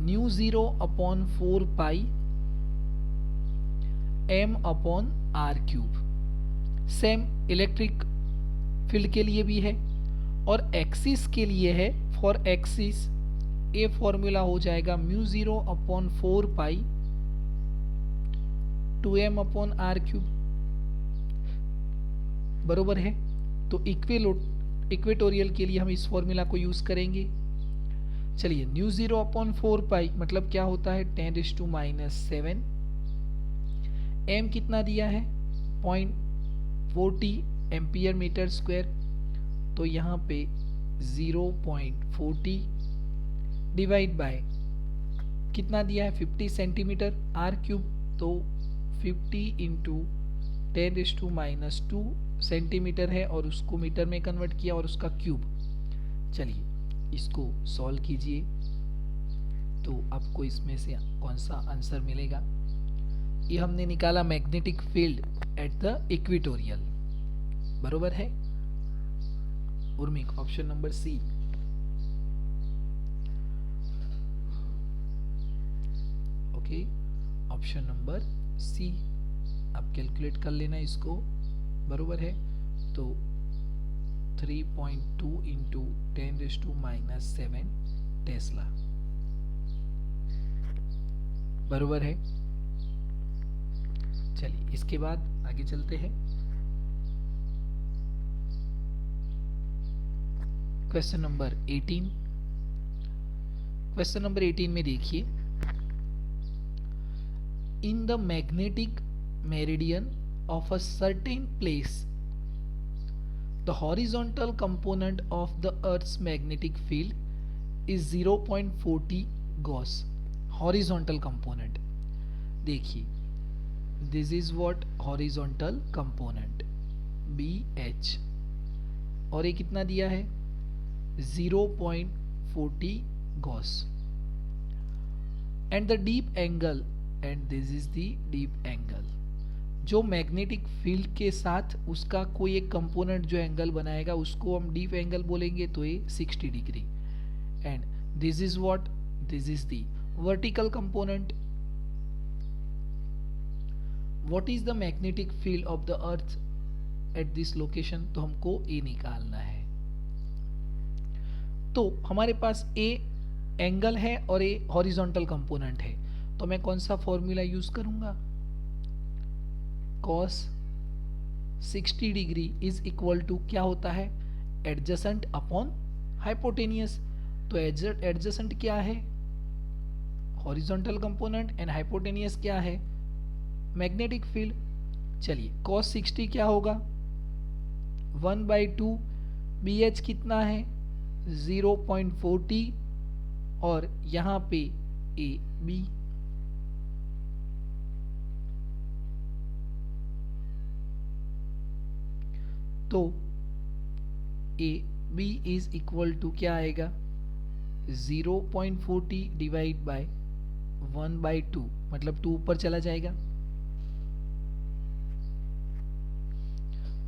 Speaker 1: μ0 upon 4 pi m upon r cube. Same electric field के लिए भी है, और एक्सिस के लिए है। फॉर एक्सिस ये फॉर्मूला हो जाएगा μ0 अपॉन 4 पाई 2m अपॉन r क्यूब, बरोबर है। तो इक्वेटोरियल के लिए हम इस फॉर्मूला को यूज करेंगे। चलिए μ0 अपॉन 4 पाई मतलब क्या होता है? 10 रेज़ टू माइनस 7। m कितना दिया है? 0.40 एम्पियर मीटर स्क्वायर, तो यहाँ पे 0.40 डिवाइड बाय कितना दिया है? 50 सेंटीमीटर r क्यूब, तो 50 into 10 raise to minus 2 centimetre है, और उसको मीटर में कन्वर्ट किया और उसका क्यूब। चलिए इसको सॉल्व कीजिए, तो आपको इसमें से कौन सा आंसर मिलेगा? ये हमने निकाला magnetic field at the equatorial, बरोबर है। Urmik, option number C. Okay, option number C आप कैलकुलेट कर लेना इसको, बरोबर है। तो 3.2 into 10 raise to minus 7 tesla, बरोबर है। चलिए इसके बाद आगे चलते हैं। Question number 18। क्वेश्चन नंबर 18 में देखिए, in the magnetic meridian of a certain place, the horizontal component of the Earth's magnetic field is 0.40 Gauss. Horizontal component देखिए, this is what horizontal component BH, और ये कितना दिया है 0.40 Gauss, and the deep angle, and this is the deep angle. जो magnetic field के साथ उसका कोई एक कंपोनेंट जो एंगल बनाएगा उसको हम डीप एंगल बोलेंगे, तो ये 60 degree. And this is what, this is the vertical component. What is the magnetic field of the earth at this location, तो हमको ए निकालना है. तो हमारे पास ए एंगल है और ए हॉरिजॉन्टल कंपोनेंट है, तो मैं कौन सा फॉर्मूला यूज करूंगा, cos 60 degree is equal to क्या होता है, एडजेसेंट अपॉन हाइपोटेनियस. तो एडजेसेंट क्या है, हॉरिजॉन्टल कंपोनेंट, एंड हाइपोटेनियस क्या है, मैग्नेटिक फील्ड. चलिए cos 60 क्या होगा 1/2, BH कितना है 0.40, और यहाँ पे AB. तो AB इज इक्वल टू क्या आएगा 0.40 डिवाइड बाय 1/2, मतलब 2 ऊपर चला जाएगा.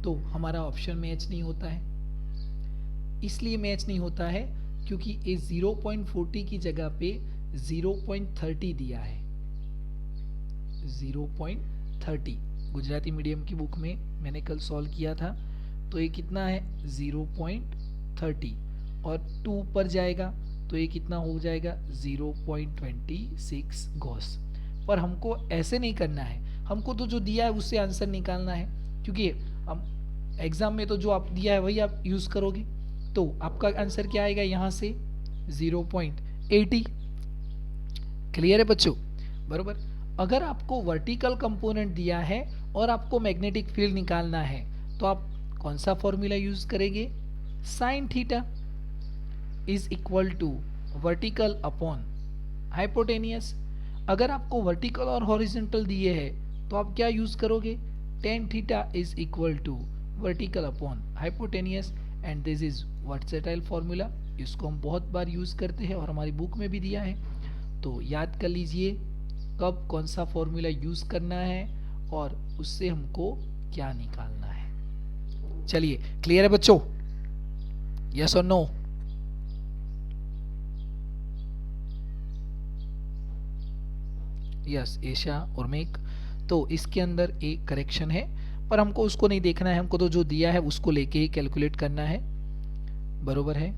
Speaker 1: तो हमारा ऑप्शन मैच नहीं होता है. इसलिए मैच नहीं होता है क्योंकि ये 0.40 की जगह पे 0.30 दिया है. 0.30 गुजराती मीडियम की बुक में मैंने कल सॉल्व किया था, तो ये कितना है 0.30, और 2 ऊपर जाएगा तो ये कितना हो जाएगा 0.26 गॉस. पर हमको ऐसे नहीं करना है, हमको तो जो दिया है उससे आंसर निकालना है, क्योंकि हम एग्जाम में तो जो आप दिया है वही आप यूज करोगे. तो आपका आंसर क्या आएगा यहाँ से 0.80. क्लियर है बच्चों, बरोबर. अगर आपको वर्टिकल कंपोनेंट दिया है और आपको मैग्नेटिक फील्ड निकालना है, तो आप कौन सा फॉर्मूला यूज करेंगे, sine theta is equal to vertical upon hypotenuse. अगर आपको वर्टिकल और हॉरिजॉन्टल दिए हैं तो आप क्या यूज करोगे, tan theta is equal to vertical upon hypotenuse, and this is versatile formula. इसको हम बहुत बार यूज करते हैं और हमारी बुक में भी दिया है. तो याद कर लीजिए कब कौन सा फॉर्मूला यूज करना है और उससे हमको क्या निकालना है. चलिए क्लियर है बच्चों, यस और नो. यस एशा और मेक. तो इसके अंदर एक करेक्शन है, पर हमको उसको नहीं देखना है, हमको तो जो दिया है उसको लेके ही कैलकुलेट करना है. बरोबर है,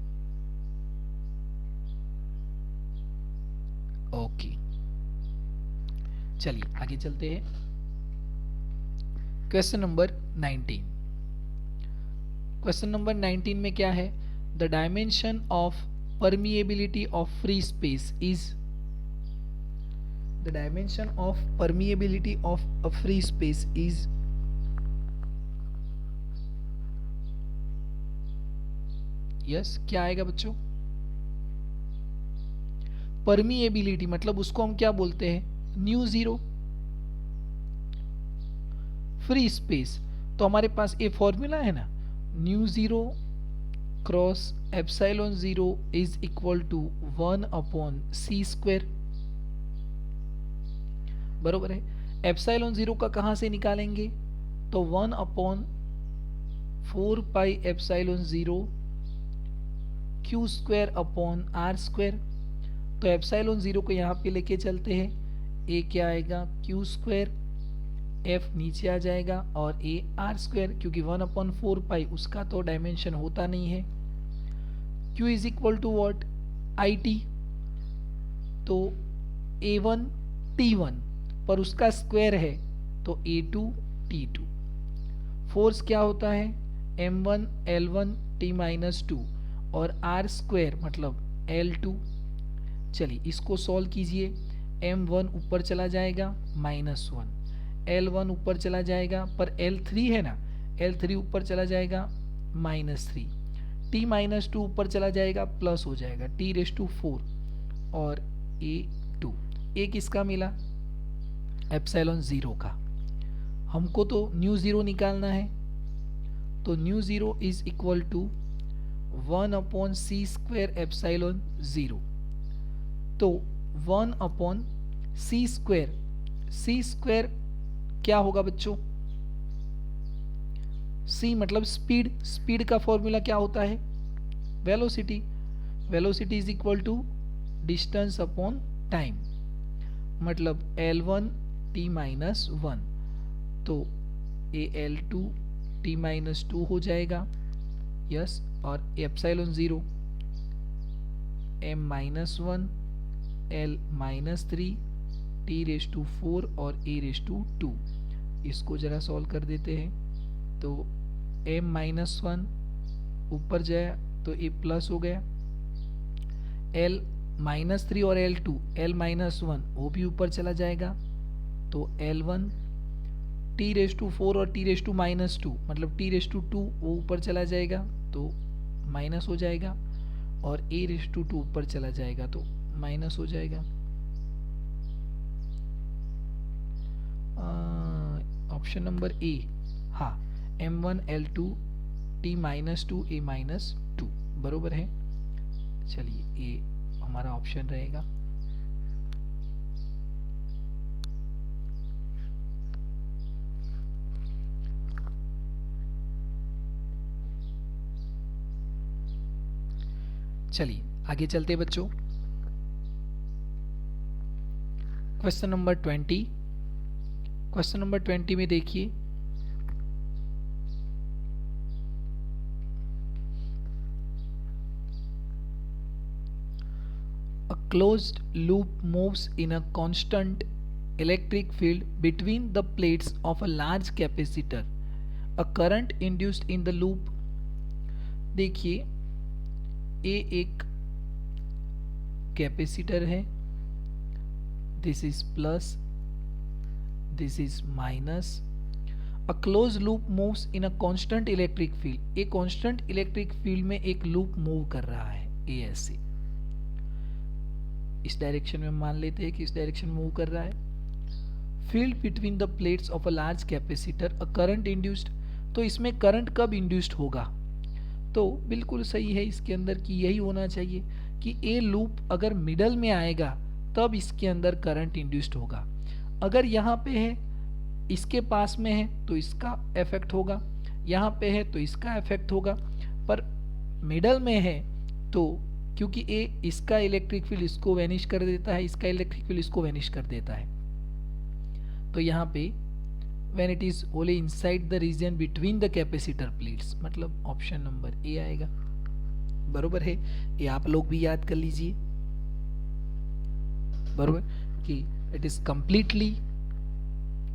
Speaker 1: ओके. चलिए आगे चलते हैं. Question number 19. क्वेश्चन नंबर 19 में क्या है, the dimension of permeability of free space is, the dimension of permeability of a free space is, yes क्या आएगा बच्चों, परमिएबिलिटी मतलब उसको हम क्या बोलते हैं, न्यू जीरो. फ्री स्पेस तो हमारे पास ये फॉर्मूला है ना, mu zero cross epsilon zero is equal to 1/c². बरोबर है. एप्सिलॉन जीरो का कहां से निकालेंगे, तो 1/4 एप्सिलॉन जीरो q²/r². तो एप्सिलॉन जीरो को यहाँ पे लेके चलते हैं, ए क्या आएगा q², f नीचे आ जाएगा और a r², क्योंकि 1/4 उसका तो डायमेंशन होता नहीं है. q is equal to what, it. तो a1 t1 पर उसका स्क्वायर है तो a2 t2. फोर्स क्या होता है m1 l1 t-2 और r² मतलब l2. चलिए इसको सॉल्व कीजिए, m1 ऊपर चला जाएगा -1, L1 ऊपर चला जाएगा, पर L3 है ना, L3 ऊपर चला जाएगा -3, t -2 ऊपर चला जाएगा प्लस हो जाएगा t⁴ और A2। ए किसका मिला? एप्सिलॉन 0 का। हमको तो न्यू ज़ीरो निकालना है, तो mu zero is equal to 1/c² epsilon 0। तो 1/c², c² क्या होगा बच्चों? c मतलब स्पीड, स्पीड का फॉर्मूला क्या होता है? Velocity. Velocity is equal to distance upon time, मतलब L1 t-1, तो AL2 t-2 हो जाएगा, यस। और एप्सिलॉन 0 m-1 L-3 t⁴ और A⁴ इसको जरा सॉल्व कर देते हैं। तो m-1 ऊपर जाए तो ये प्लस हो गया, L-3 और L2, L-1 वो भी ऊपर चला जाएगा, तो L1 t⁴ और t⁻², मतलब t⁴ वो ऊपर चला जाएगा तो माइनस हो जाएगा, और A⁴ ऊपर चला जाएगा तो माइनस हो जाएगा। ऑप्शन नंबर ए, हाँ, m1 L2 t-2 A-2 बरोबर है। चलिए ये हमारा ऑप्शन रहेगा। चलिए आगे चलते हैं बच्चों। Question number 20। क्वेश्चन नंबर 20 में देखिए, a closed loop moves in a constant electric field between the plates of a large capacitor. A current induced in the loop। देखिए ए एक कैपेसिटर है, this is plus, this is minus. A close loop moves in a constant electric field. एक constant electric field में एक loop move कर रहा है, ए ऐसे इस डायरेक्शन में मान लेते हैं कि इस डायरेक्शन में मूव कर रहा है। Field between the plates of a large capacitor, a current induced. तो इसमें करंट कब इंड्यूस्ड होगा? तो बिल्कुल सही है इसके अंदर कि यही होना चाहिए कि ए लूप अगर मिडल में आएगा तब इसके अंदर करंट इंड्यूस्ड होगा। अगर यहाँ पे है, इसके पास में है तो इसका इफेक्ट होगा, यहाँ पे है तो इसका इफेक्ट होगा, पर मिडल में है तो क्योंकि ए इसका इलेक्ट्रिक फील्ड इसको वैनिश कर देता है, इसका इलेक्ट्रिक फील्ड इसको वैनिश कर देता है, तो यहाँ पे when it is only inside the region between the capacitor plates, मतलब ऑप्शन नंबर ए आएगा। बरोबर है, ये आप लोग भी याद कर लीजिए, बरोबर कि it is completely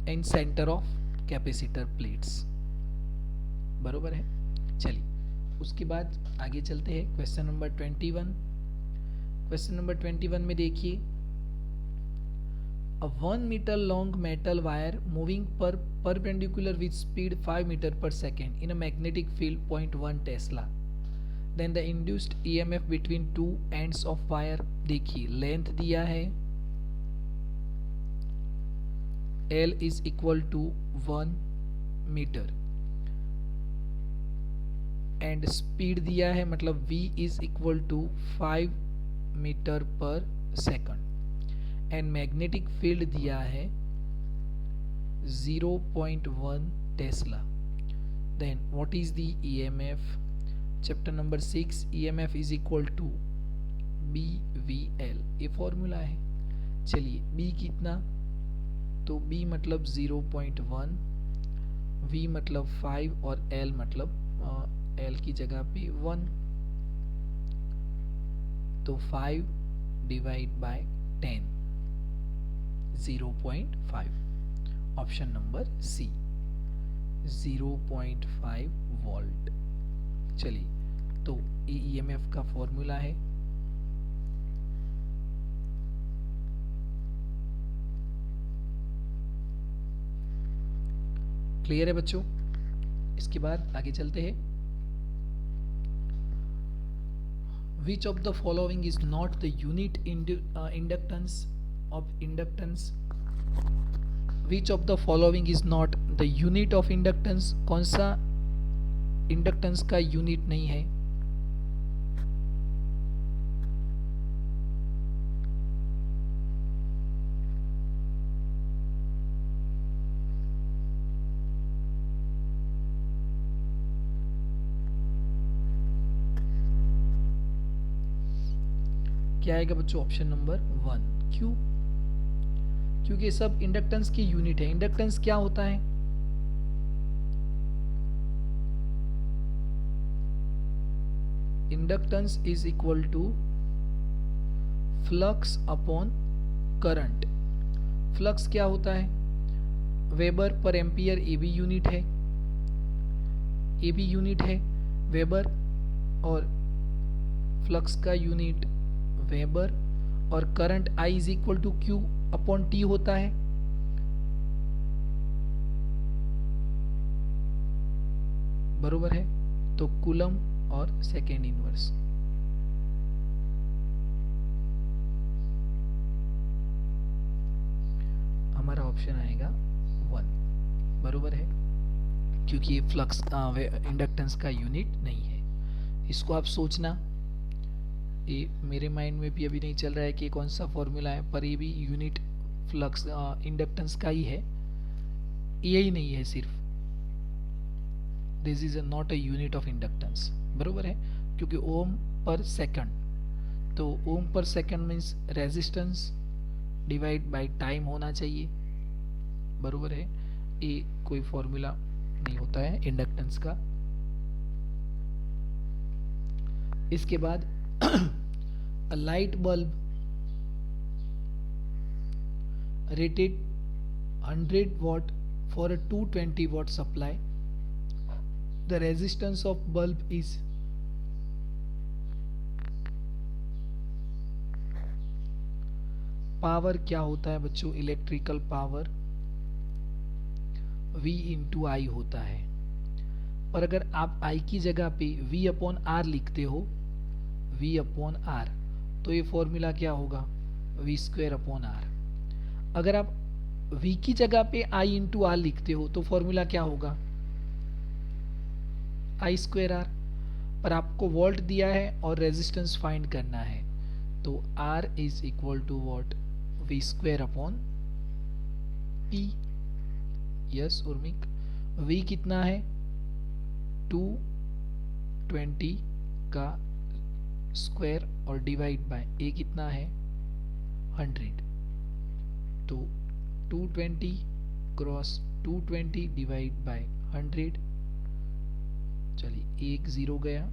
Speaker 1: in center of capacitor plates। बरोबर है। चलिए उसके बाद आगे चलते हैं क्वेश्चन नंबर 21। क्वेश्चन नंबर 21 में देखिए, a 1 meter long metal wire moving perpendicular with speed 5 meter per second in a magnetic field 0.1 Tesla, then the induced EMF between two ends of wire। देखिए लेंथ दिया है L is equal to 1 meter and speed दिया है मतलब V is equal to 5 meter per second and magnetic field दिया है 0.1 Tesla। then what is the EMF? chapter number 6, EMF is equal to BVL, ये formula है। चलिए B कितना, तो B मतलब 0.1, V मतलब 5 और L मतलब L की जगह पे 1, तो 5 divide by 10, 0.5, option number C 0.5 volt. चलिए तो ये EMF का फॉर्मूला है, क्लियर है बच्चों? इसके बाद आगे चलते हैं। Which of the following is not the unit inductance of inductance? Which of the following is not the unit of inductance? कौन सा इंडक्टेंस का यूनिट नहीं है? क्या आएगा बच्चों? Option number 1। क्यों? क्योंकि सब इंडक्टेंस की यूनिट है। इंडक्टेंस क्या होता है? Inductance is equal to flux upon current. Flux क्या होता है? वेबर पर एम्पियर ए बी यूनिट है, ए बी यूनिट है वेबर, और फ्लक्स का यूनिट वेबर, और current I is equal to Q upon T होता है। बरोबर है? तो कूलम और सेकेंड इनवर्स। हमारा ऑप्शन आएगा 1। बरोबर है? क्योंकि ये फ्लक्स इंडक्टेंस का यूनिट नहीं है। इसको आप सोचना, ये मेरे माइंड में भी अभी नहीं चल रहा है कि कौन सा फॉर्मूला है, पर ये भी यूनिट फ्लक्स इंडक्टेंस का ही है, यही नहीं है सिर्फ। This is not a unit of inductance. बरोबर है? क्योंकि ओम पर सेकंड, तो ओम पर second means resistance divide by time होना चाहिए। बरोबर है? ये कोई फॉर्मूला नहीं होता है इंडक्टेंस का। इसके बाद a light bulb rated 100 watt for a 220 watt supply, the resistance of bulb is power क्या होता है बच्चों? इलेक्ट्रिकल पावर V इंटू आई होता है। और अगर आप I की जगह पे V अपॉन आर लिखते हो, V अपॉन आर, तो ये फॉर्मूला क्या होगा? V square upon R. अगर आप V की जगह पे I इंटू आर लिखते हो तो फॉर्मूला क्या होगा? I square R. पर आपको वोल्ट दिया है और रेजिस्टेंस फाइंड करना है, तो R is equal to what? V square upon P। Yes Urmik, V कितना है? 220 का स्क्वायर और डिवाइड बाय ए कितना है? 100। तो 220 क्रॉस 220 डिवाइड बाय 100। चलिए एक ज़ीरो गया,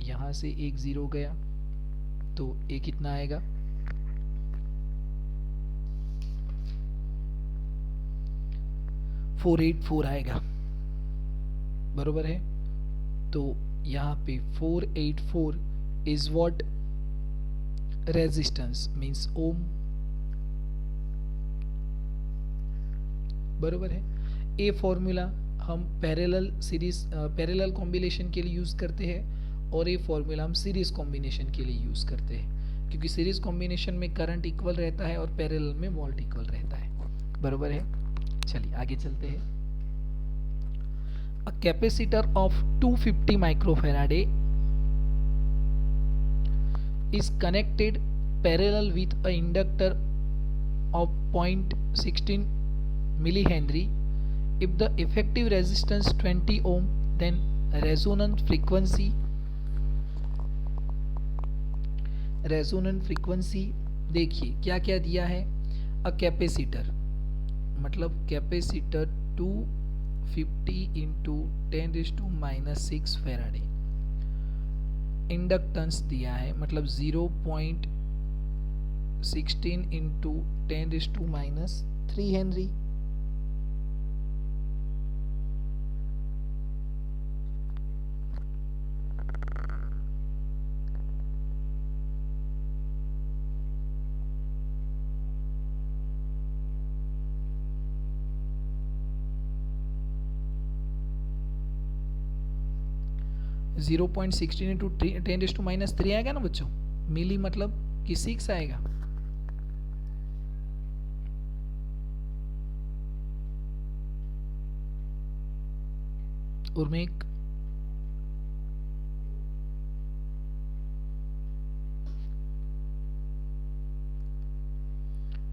Speaker 1: यहाँ से एक ज़ीरो गया, तो ए कितना आएगा? 484 आएगा। बरोबर है? तो यहाँ पे 484 is what? resistance means ohm। बरोबर है? ये फॉर्मूला हम पैरेलल सीरीज पैरेलल कॉम्बिनेशन के लिए यूज करते हैं, और ये फॉर्मूला हम सीरीज कॉम्बिनेशन के लिए यूज करते हैं, क्योंकि सीरीज कॉम्बिनेशन में करंट इक्वल रहता है और पैरेलल में वोल्ट इक्वल रहता है। बरोबर है? चलिए आगे चलते हैं। A capacitor of 250 माइक्रोफैराडे is connected parallel with a inductor of 0.16 millihenry. If the effective resistance 20 ohm, then resonant frequency देखिए क्या क्या दिया है। अ कैपेसिटर मतलब कैपेसिटर 250 इंटू 10⁻⁻6 फैराडे। इंडक्टेंस दिया है मतलब 0.16 इंटू 10⁻³ हेनरी। 0.16 इंटू 10⁻³ आएगा ना बच्चों, मिली मतलब कि 6 आएगा। उर्मिक,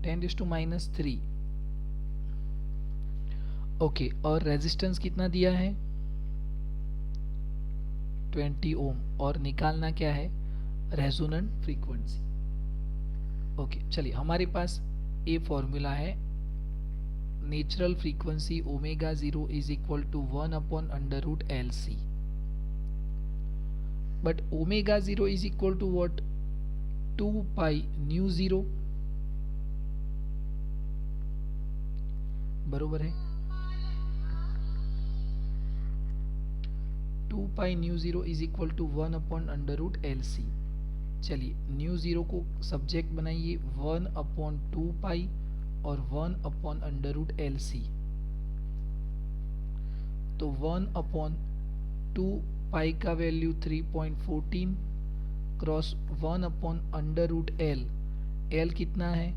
Speaker 1: (10⁻³ ओके। और रेजिस्टेंस कितना दिया है? 20 ओम। और निकालना क्या है? Resonant frequency. ओके चलिए, हमारे पास ये फॉर्मूला है, natural frequency ω0 is equal to 1/√LC। But ω0 is equal to what? 2π/μ0, बरोबर है। 2π/μ0 इज इक्वल टू 1/√LC। चलिए, μ0 को सब्जेक्ट बनाइए, 1/2π और 1/√LC। तो 1/2π का वैल्यू 3.14 क्रॉस 1/√L, L कितना है?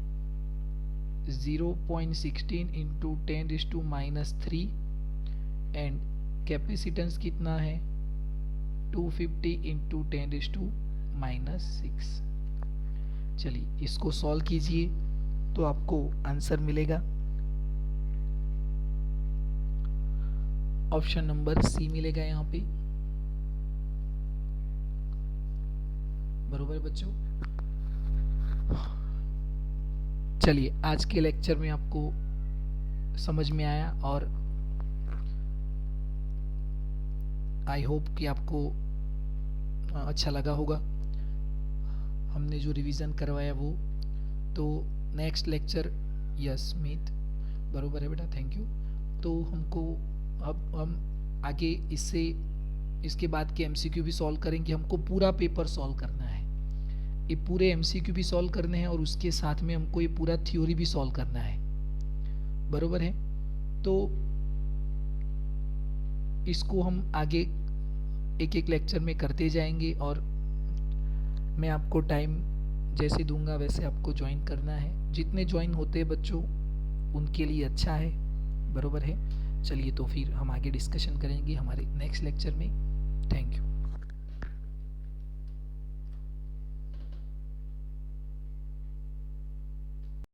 Speaker 1: 0.16 इंटू 10⁻³ एंड कैपेसिटेंस कितना है? 250 इंटू 10⁻⁶। चलिए, इसको सॉल्व कीजिए तो आपको आंसर मिलेगा ऑप्शन नंबर सी मिलेगा यहाँ पे, बरोबर बच्चों। चलिए, आज के लेक्चर में आपको समझ में आया और आई होप कि आपको अच्छा लगा होगा हमने जो रिवीजन करवाया वो। तो नेक्स्ट लेक्चर, यस मीत, बरोबर है बेटा, थैंक यू। तो हमको अब हम आगे इसके बाद के MCQ भी सॉल्व करेंगे। हमको पूरा पेपर सॉल्व करना है, ये पूरे MCQ भी सॉल्व करने हैं और उसके साथ में हमको ये पूरा थ्योरी भी सॉल्व करना है, बरोबर है। तो इसको हम आगे एक एक लेक्चर में करते जाएंगे और मैं आपको टाइम जैसे दूंगा वैसे आपको ज्वाइन करना है। जितने ज्वाइन होते हैं बच्चों उनके लिए अच्छा है, बरोबर है। चलिए, तो फिर हम आगे डिस्कशन करेंगे हमारे नेक्स्ट लेक्चर में। Thank you.